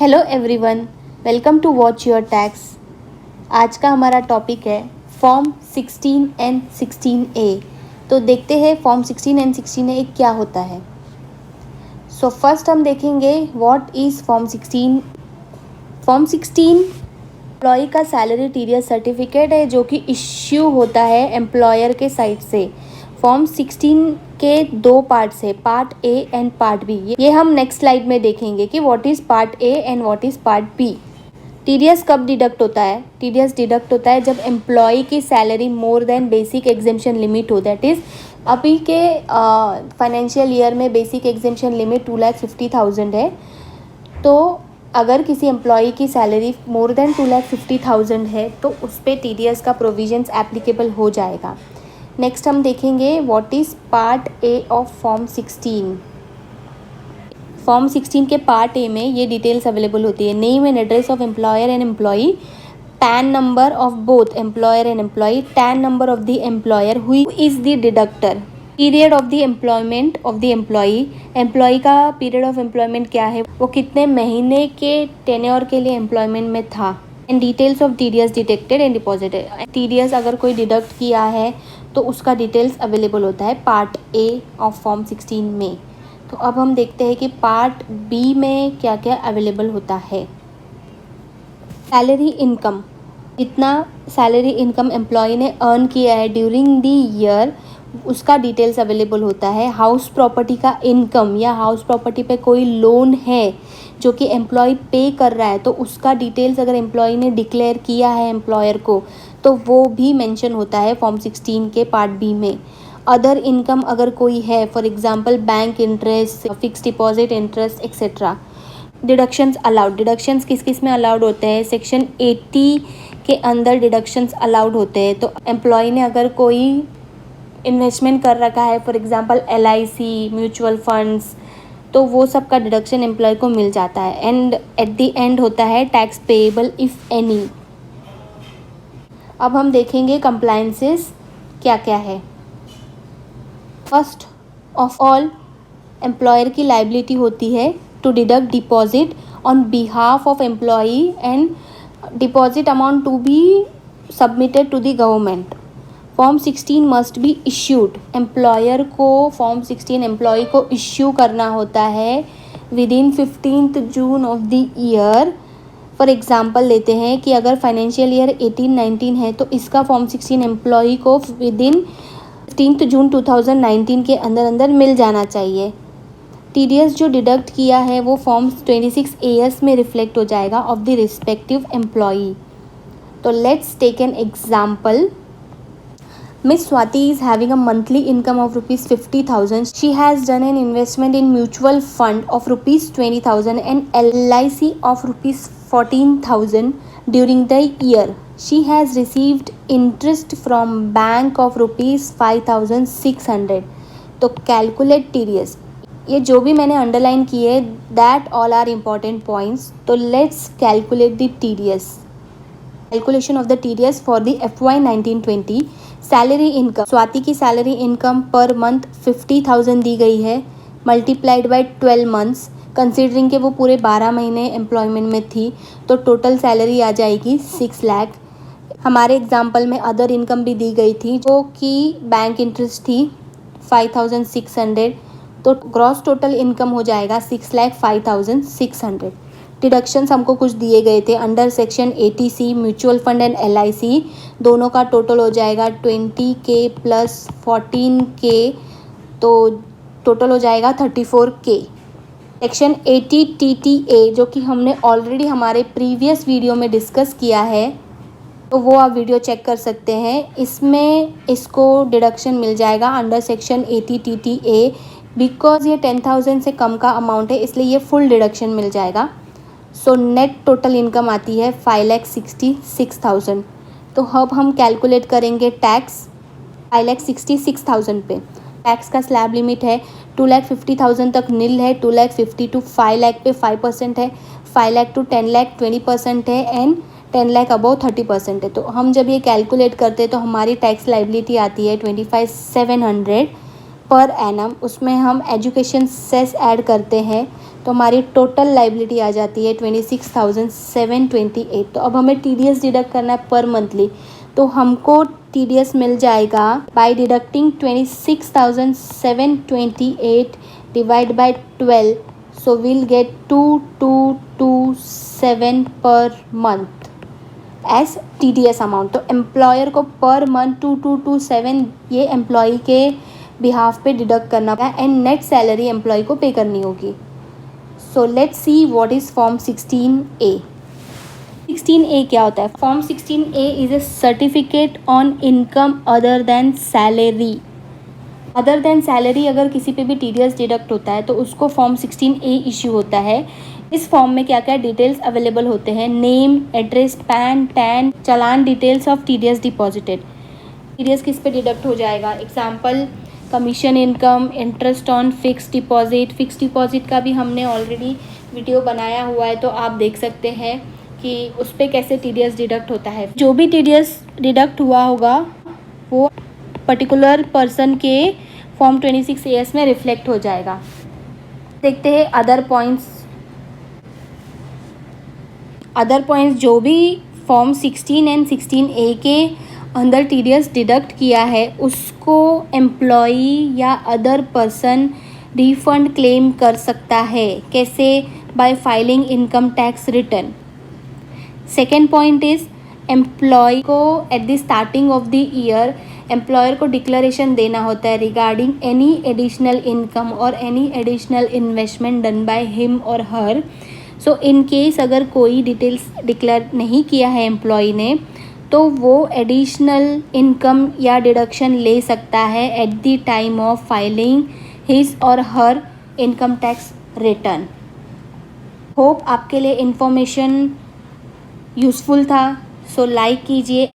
Hello everyone, welcome to watch your tax. आज का हमारा टॉपिक है फॉर्म 16 एंड 16A। तो देखते हैं फॉर्म 16 एंड 16A क्या होता है। सो फर्स्ट हम देखेंगे what is form 16। Form 16 employee का सैलरी टीडीएस सर्टिफिकेट है जो कि इश्यू होता है एम्प्लॉयर के साइड से। फॉर्म 16 के दो पार्ट्स है, part A and part B. ये हम नेक्स्ट स्लाइड में देखेंगे कि what is part A and what is part B. TDS कब डिडक्ट होता है? टीडीएस डिडक्ट होता है जब एम्प्लॉय की salary more than basic exemption limit हो। दैट इज़ अभी के फाइनेंशियल ईयर में बेसिक एग्जेम्पशन लिमिट 2,50,000 है। तो अगर किसी एम्प्लॉय की सैलरी मोर देन 2,50,000 है तो उस पर टीडीएस का प्रोविजंस एप्लीकेबल हो जाएगा। नेक्स्ट हम देखेंगे what is part A of form 16। Form 16 के पार्ट ए में ये डिटेल्स अवेलेबल होती है। Name and address of employer and employee, pan number of both employer and employee, tan number of the employer, who is the deductor, period of the employment of the employee, employee का period of employment क्या है, वो कितने महीने के tenure के लिए employment में था, and details of TDS detected and deposited. TDS अगर कोई डिडक्ट किया है तो उसका डिटेल्स अवेलेबल होता है पार्ट ए ऑफ फॉर्म 16 में। तो अब हम देखते हैं कि पार्ट बी में क्या क्या अवेलेबल होता है। सैलरी इनकम, जितना सैलरी इनकम एम्प्लॉय ने अर्न किया है ड्यूरिंग द ईयर उसका डिटेल्स अवेलेबल होता है। हाउस प्रॉपर्टी का इनकम या हाउस प्रॉपर्टी पे कोई लोन है जो कि एम्प्लॉय पे कर रहा है तो उसका डिटेल्स अगर एम्प्लॉय ने डिक्लेयर किया है एम्प्लॉयर को तो वो भी मेंशन होता है फॉर्म 16 के पार्ट बी में। अदर इनकम अगर कोई है, for example bank interest, fix deposit interest etcetera. Deductions allowed, deductions किस किस में अलाउड होते हैं? सेक्शन 80 के अंदर डिडक्शंस अलाउड होते हैं। तो एम्प्लॉय ने अगर कोई इन्वेस्टमेंट कर रखा है, for example LIC, mutual funds, तो वो सब का डिडक्शन एम्प्लॉय को मिल जाता है। एंड एट द एंड होता है टैक्स पेएबल इफ़ एनी। अब हम देखेंगे कंप्लायंसेस क्या क्या है। फर्स्ट ऑफ ऑल एम्प्लॉयर की लाइबिलिटी होती है to deduct deposit on behalf of employee and deposit amount to be submitted to the government. Form 16 must be issued, employer को फॉर्म 16 एम्प्लॉय को इश्यू करना होता है within 15th June of the year. For example लेते हैं कि अगर financial year 18-19 है तो इसका फॉर्म 16 एम्प्लॉय को विद इन 15th जून 2019 के अंदर अंदर मिल जाना चाहिए। टीडीएस जो डिडक्ट किया है वो फॉर्म 26AS में रिफ्लेक्ट हो जाएगा ऑफ द रिस्पेक्टिव एम्प्लॉई। तो let's take an example. Miss Swati is having a monthly income of rupees 50,000. She has done an investment in mutual fund of rupees 20,000 and LIC of rupees 14,000 during the year. She has received interest from bank of rupees 5,600. तो calculate TDS। ये जो भी मैंने underline किए that all are important points. तो let's calculate the TDS. Calculation of the TDS for the FY 1920। Salary income, Swati की salary income per month 50,000 दी गई है मल्टीप्लाइड बाय 12 मंथ्स। कंसिडरिंग के वो पूरे 12 महीने एम्प्लॉयमेंट में थी तो टोटल सैलरी आ जाएगी 6 लाख। हमारे एग्जांपल में अदर इनकम भी दी गई थी जो कि बैंक इंटरेस्ट थी 5,600। तो ग्रॉस टोटल इनकम हो जाएगा 6,05,600। डिडक्शंस हमको कुछ दिए गए थे under section 80C mutual fund and LIC, दोनों का टोटल हो जाएगा 20K प्लस 14K, तो टोटल हो जाएगा 34K। सेक्शन 80 TTA जो कि हमने ऑलरेडी हमारे प्रीवियस वीडियो में डिस्कस किया है तो वो आप वीडियो चेक कर सकते हैं। इसमें इसको डिडक्शन मिल जाएगा अंडर सेक्शन 80 TTA। बिकॉज ये 10,000 से कम का अमाउंट है इसलिए ये फुल डिडक्शन मिल जाएगा। सो नेट टोटल इनकम आती है 5,66,000। तो अब हम कैलकुलेट करेंगे टैक्स 5,66,000 पे। टैक्स का स्लैब लिमिट है 2,50,000 तक नील है, 2,50,000 टू 5 लाख पे 5% है, 5 लाख टू 10 लाख 20% है एंड 10 लाख अबव 30% है। तो हम जब ये कैलकुलेट करते हैं तो हमारी टैक्स लाइबिलिटी आती है 25,700 पर एनम, उसमें हम एजुकेशन सेस ऐड करते हैं तो हमारी टोटल लाइबिलिटी आ जाती है 26,728। तो अब हमें TDS डिडक्ट करना है पर मंथली, तो हमको TDS मिल जाएगा by deducting 26,728 divide by 12, so will get 2227 per month as TDS amount. तो एम्प्लॉयर को पर मंथ 2227 ये एम्प्लॉई के बिहाफ पे डिडक्ट करना होगा एंड नेट सैलरी एम्प्लॉय को पे करनी होगी। So let's see what is form 16A। 16A क्या होता है? Form 16A is A certificate on income other than salary. Other than salary अगर किसी पे भी TDS डिडक्ट होता है तो उसको फॉर्म 16A इश्यू होता है। इस फॉर्म में क्या क्या डिटेल्स अवेलेबल होते हैं? Name, address, pan, tan, challan, details of TDS deposited. TDS किस पे डिडक्ट हो जाएगा? Example commission income, interest on fix deposit. Fix deposit का भी हमने ऑलरेडी वीडियो बनाया हुआ है तो आप देख सकते हैं कि उस पर कैसे TDS डिडक्ट होता है। जो भी TDS डिडक्ट हुआ होगा वो पर्टिकुलर पर्सन के फॉर्म 26AS में रिफ्लेक्ट हो जाएगा। देखते हैं अदर पॉइंट्स जो भी फॉर्म 16 एंड 16A के अंदर TDS डिडक्ट किया है उसको एम्प्लॉई या अदर पर्सन रिफंड क्लेम कर सकता है। कैसे? By filing income tax return. Second point is employ को at the starting of the year employer को डिक्लेरेशन देना होता है रिगार्डिंग एनी एडिशनल इनकम और any additional investment done by him और हर। सो इन केस अगर कोई details declare नहीं किया है एम्प्लॉय ने तो वो एडिशनल इनकम या डिडक्शन ले सकता है at the time of filing his और हर इनकम टैक्स रिटर्न। होप आपके लिए इन्फॉर्मेशन यूज़फुल था। सो लाइक कीजिए।